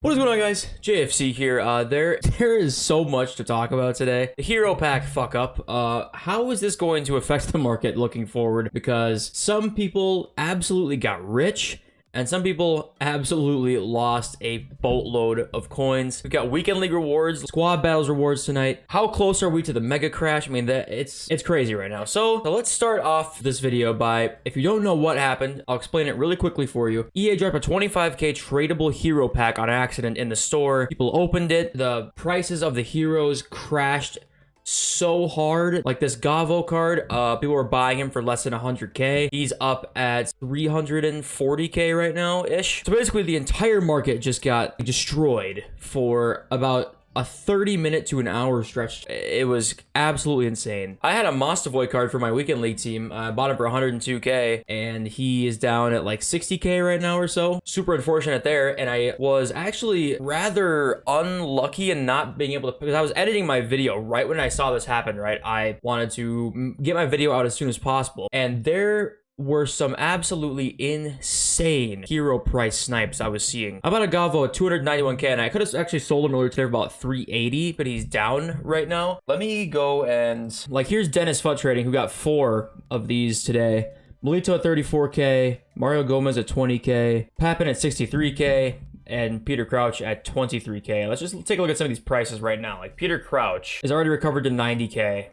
What is going on, guys? JFC here. There is so much to talk about today. The hero pack fuck up. How is this going to affect the market looking forward? Because some people absolutely got rich, and some people absolutely lost a boatload of coins. We've got weekend league rewards, squad battles rewards tonight. How close are we to the mega crash? I mean, it's crazy right now. So let's start off this video by, if you don't know what happened, I'll explain it really quickly for you. EA dropped a 25k tradable hero pack on accident in the store. People opened it. The prices of the heroes crashed so hard. Like this Gavo card, people were buying him for less than 100k. He's up at 340k right now ish. So basically the entire market just got destroyed for about a 30-minute to an hour stretch. It was absolutely insane. I had a Mostovoy card for my weekend league team. I bought him for 102k, and he is down at like 60k right now or so. Super unfortunate there, and I was actually rather unlucky in not being able to, because I was editing my video right when I saw this happen, right? I wanted to get my video out as soon as possible, and there were some absolutely insane hero price snipes I was seeing. I bought a Gavo at 291k, and I could have actually sold him earlier today for about 380, but he's down right now. Let me go and, like, here's Dennis Fut Trading, who got 4 of these today. Melito at 34k, Mario Gomez at 20k, Papin at 63k, and Peter Crouch at 23k. Let's just take a look at some of these prices right now. Like Peter Crouch is already recovered to 90k.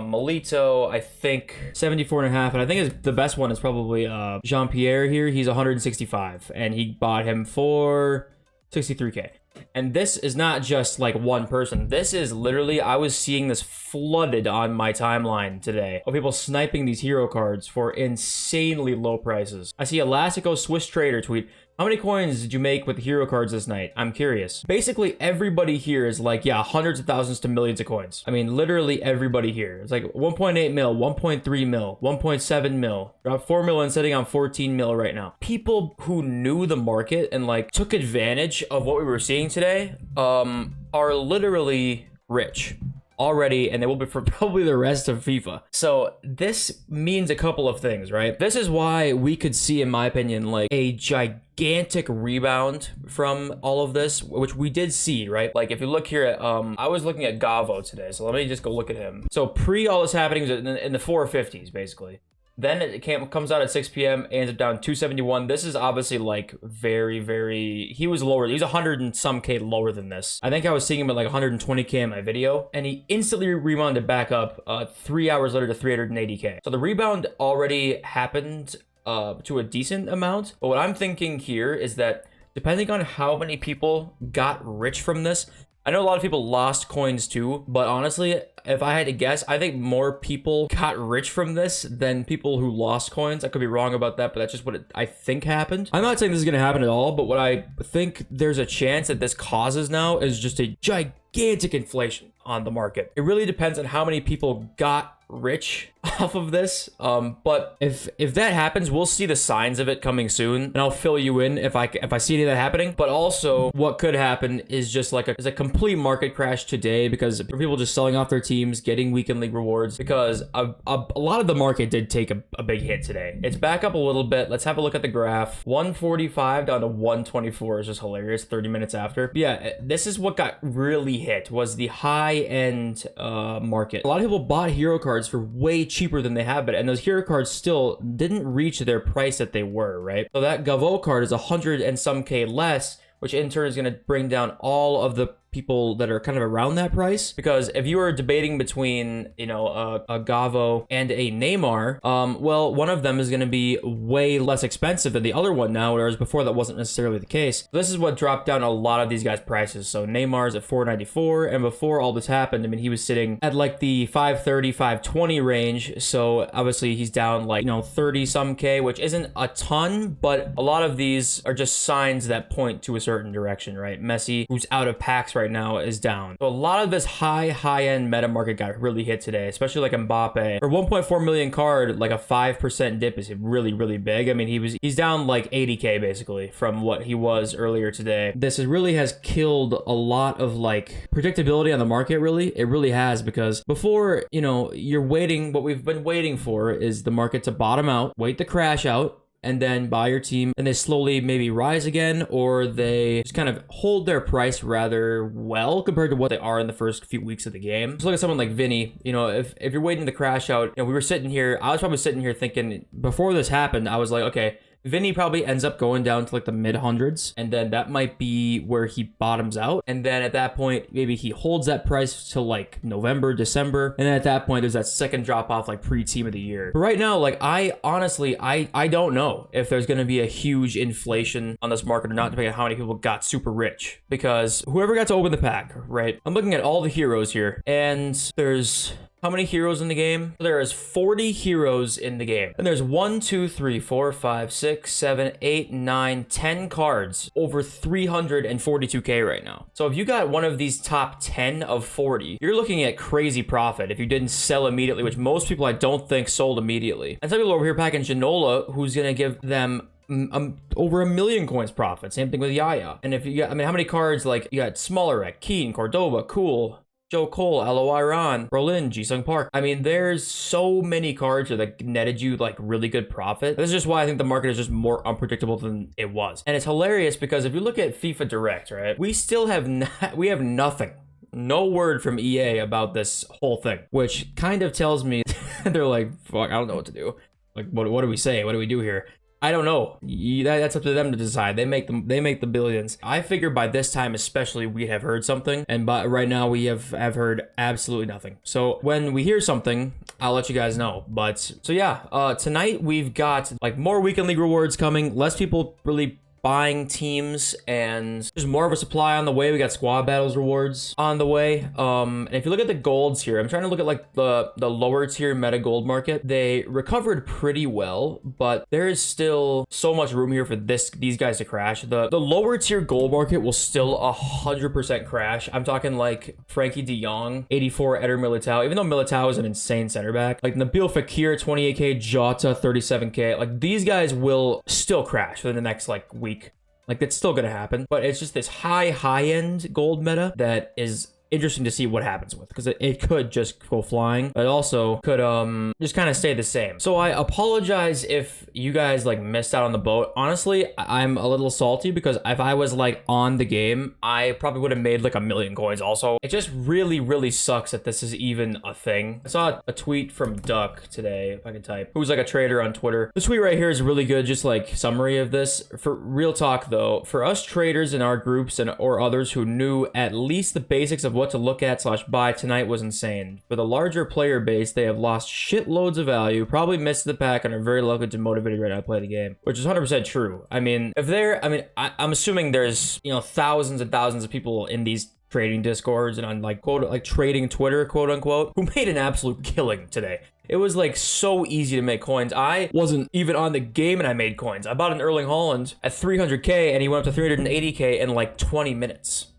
Melito, I think 74.5, and I think the best one is probably Jean-Pierre here. He's 165, and he bought him for 63k. And this is not just like one person. This is literally, I was seeing this flooded on my timeline today of people sniping these hero cards for insanely low prices. I see Elastico Swiss Trader tweet, "How many coins did you make with hero cards this night? I'm curious." Basically, everybody here is like, yeah, hundreds of thousands to millions of coins. I mean, literally everybody here. It's like 1.8 mil, 1.3 mil, 1.7 mil. Dropped 4 mil and sitting on 14 mil right now. People who knew the market and like took advantage of what we were seeing today are literally rich already, and they will be for probably the rest of FIFA. So this means a couple of things, right? This is why we could see, in my opinion, like a gigantic rebound from all of this, which we did see, right? Like if you look here at, I was looking at Gavo today, so let me just go look at him. So pre all this happening was in the 450s, basically. Then it comes out at 6 p.m., ends up down 271. This is obviously like very, he was lower. He was 100 and some K lower than this. I think I was seeing him at like 120K in my video, and he instantly rebounded back up 3 hours later to 380K. So the rebound already happened to a decent amount. But what I'm thinking here is that depending on how many people got rich from this, I know a lot of people lost coins too, but honestly, if I had to guess, I think more people got rich from this than people who lost coins. I could be wrong about that, but that's just what I think happened. I'm not saying this is going to happen at all, but what I think there's a chance that this causes now is just a gigantic inflation on the market. It really depends on how many people got rich off of this, but if that happens, we'll see the signs of it coming soon, and I'll fill you in if I see any of that happening. But also what could happen is just like a complete market crash today, because people just selling off their teams, getting weekend league rewards, because a lot of the market did take a big hit today. It's back up a little bit. Let's have a look at the graph. 145 down to 124 is just hilarious 30 minutes after. But yeah, this is what got really hit, was the high end market. A lot of people bought hero cards for way cheaper than they have been, and those hero cards still didn't reach their price that they were, right? So that Gavo card is 100 and some K less, which in turn is going to bring down all of the people that are kind of around that price. Because if you were debating between, you know, a Gavo and a Neymar, well, one of them is going to be way less expensive than the other one now, whereas before that wasn't necessarily the case. So this is what dropped down a lot of these guys' prices. So Neymar's at 494, and before all this happened, I mean, he was sitting at like the 530, 520 range. So obviously he's down like, you know, 30 some K, which isn't a ton, but a lot of these are just signs that point to a certain direction, right? Messi, who's out of packs right now, is down. So a lot of this high-end meta market got really hit today, especially like Mbappe. For 1.4 million card, like a 5% dip is really big. I mean, he's down like 80K basically from what he was earlier today. This really has killed a lot of like predictability on the market, really. It really has, because before, you know, you're waiting, what we've been waiting for is the market to bottom out, wait the crash out, and then buy your team, and they slowly maybe rise again, or they just kind of hold their price rather well compared to what they are in the first few weeks of the game. So look at someone like Vinny. You know, if you're waiting to crash out, you know, we were sitting here, I was probably sitting here thinking before this happened, I was like, okay, Vinny probably ends up going down to like the mid hundreds, and then that might be where he bottoms out. And then at that point, maybe he holds that price till like November, December. And then at that point, there's that second drop off like pre-team of the year. But right now, like I honestly, I don't know if there's going to be a huge inflation on this market or not, depending on how many people got super rich. Because whoever got to open the pack, right? I'm looking at all the heroes here, and there's... how many heroes in the game? There is 40 heroes in the game. And there's 1, 2, 3, 4, 5, 6, 7, 8, 9, 10 cards over 342k right now. So if you got one of these top 10 of 40, you're looking at crazy profit if you didn't sell immediately, which most people I don't think sold immediately. And some people over here packing Janola, who's gonna give them over 1 million coins profit. Same thing with Yaya. And if you got, I mean, how many cards, like you got Smolarek, Keen, Cordoba, Cool, Joe Cole, LOI Ron, Berlin, Jisung Park. I mean, there's so many cards that netted you like really good profit. This is just why I think the market is just more unpredictable than it was. And it's hilarious because if you look at FIFA Direct, right, we still have we have nothing. No word from EA about this whole thing, which kind of tells me they're like, fuck, I don't know what to do. Like, what do we say? What do we do here? I don't know. That's up to them to decide. They make the billions. I figure by this time, especially, we have heard something, and right now we have heard absolutely nothing. So when we hear something, I'll let you guys know. But so yeah, tonight we've got like more weekend league rewards coming. Less people really buying teams, and there's more of a supply on the way. We got squad battles rewards on the way. And if you look at the golds here, I'm trying to look at like the lower tier meta gold market. They recovered pretty well, but there is still so much room here for these guys to crash. The lower tier gold market will still 100% crash. I'm talking like Frankie de Jong, 84 Eder Militao, even though Militao is an insane center back. Like Nabil Fekir, 28k, Jota, 37k. Like these guys will still crash within the next like week. Like, it's still gonna happen, but it's just this high-end gold meta that is interesting to see what happens with, because it could just go flying, but it also could just kind of stay the same. So I apologize if you guys like missed out on the boat. Honestly, I'm a little salty because if I was like on the game, I probably would have made like 1 million coins also. It just really sucks that this is even a thing. I saw a tweet from Duck today, if I can type, who's like a trader on Twitter. This tweet right here is really good, just like summary of this. For real talk though, for us traders in our groups or others who knew at least the basics of what to look at / buy tonight was insane. For the larger player base, they have lost shitloads of value, probably missed the pack, and are very likely demotivated right now to play the game, which is 100% true. I mean, I'm assuming there's, you know, thousands and thousands of people in these trading discords and on like quote like trading Twitter, quote unquote, who made an absolute killing today. It was like so easy to make coins. I wasn't even on the game and I made coins. I bought an Erling Haaland at 300k and he went up to 380k in like 20 minutes.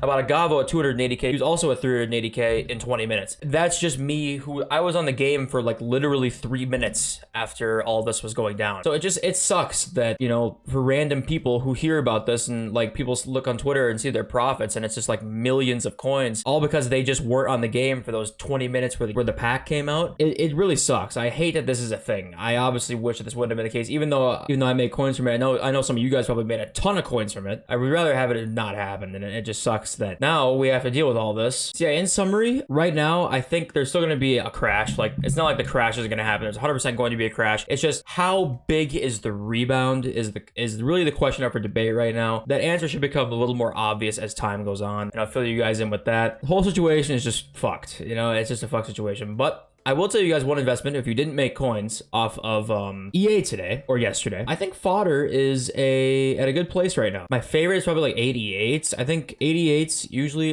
I bought a Gavo at 280k. He was also at 380k in 20 minutes. That's just me, who I was on the game for like literally 3 minutes after all this was going down. So it sucks that, you know, for random people who hear about this and like people look on Twitter and see their profits and it's just like millions of coins, all because they just weren't on the game for those 20 minutes where the pack came out. It really sucks. I hate that this is a thing. I obviously wish that this wouldn't have been the case, even though I made coins from it. I know some of you guys probably made a ton of coins from it. I would rather have it not happen, and it just sucks that now we have to deal with all this. So yeah, in summary, right now, I think there's still going to be a crash. Like, it's not like the crash is going to happen. There's 100% going to be a crash. It's just how big is the rebound is really the question up for debate right now. That answer should become a little more obvious as time goes on, and I'll fill you guys in with that. The whole situation is just fucked. You know, it's just a fucked situation, but I will tell you guys one investment. If you didn't make coins off of EA today or yesterday, I think Fodder is at a good place right now. My favorite is probably like 88s. I think 88s usually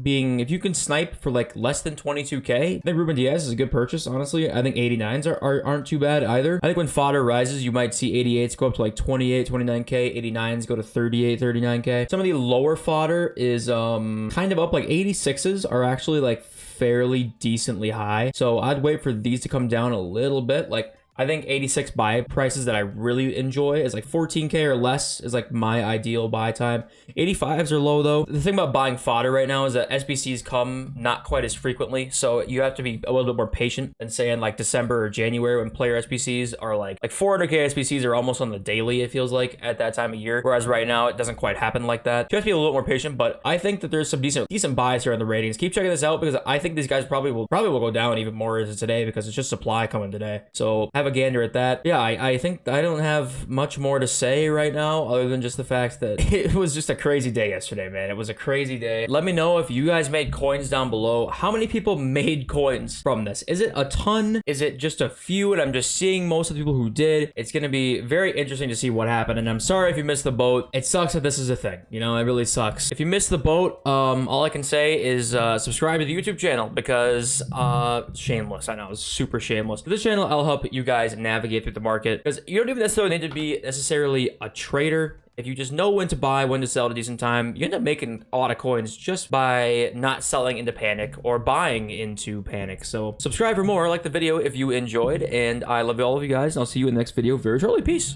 being, if you can snipe for like less than 22k, I think Ruben Diaz is a good purchase, honestly. I think 89s aren't too bad either. I think when Fodder rises, you might see 88s go up to like 28, 29k, 89s go to 38, 39k. Some of the lower Fodder is kind of up, like 86s are actually like fairly decently high. So I'd wait for these to come down a little bit. Like I think 86 buy prices that I really enjoy is like 14K or less is like my ideal buy time. 85s are low though. The thing about buying fodder right now is that SBCs come not quite as frequently, so you have to be a little bit more patient than say in like December or January when player SBCs are like 400K SBCs are almost on the daily, it feels like, at that time of year. Whereas right now it doesn't quite happen like that. You have to be a little more patient, but I think that there's some decent buys here on the ratings. Keep checking this out because I think these guys probably will go down even more as of today because it's just supply coming today. So have a gander at that. Yeah, I think I don't have much more to say right now other than just the fact that it was just a crazy day yesterday, man. It was a crazy day. Let me know if you guys made coins down below. How many people made coins from this? Is it a ton? Is it just a few? And I'm just seeing most of the people who did. It's going to be very interesting to see what happened. And I'm sorry if you missed the boat. It sucks that this is a thing. You know, it really sucks. If you missed the boat, all I can say is subscribe to the YouTube channel because shameless. I know, it's super shameless. For this channel, I'll help you guys navigate through the market because you don't even necessarily need to be necessarily a trader. If you just know when to buy, when to sell at a decent time, you end up making a lot of coins just by not selling into panic or buying into panic. So subscribe for more, like the video if you enjoyed, and I love all of you guys, and I'll see you in the next video very shortly. Peace.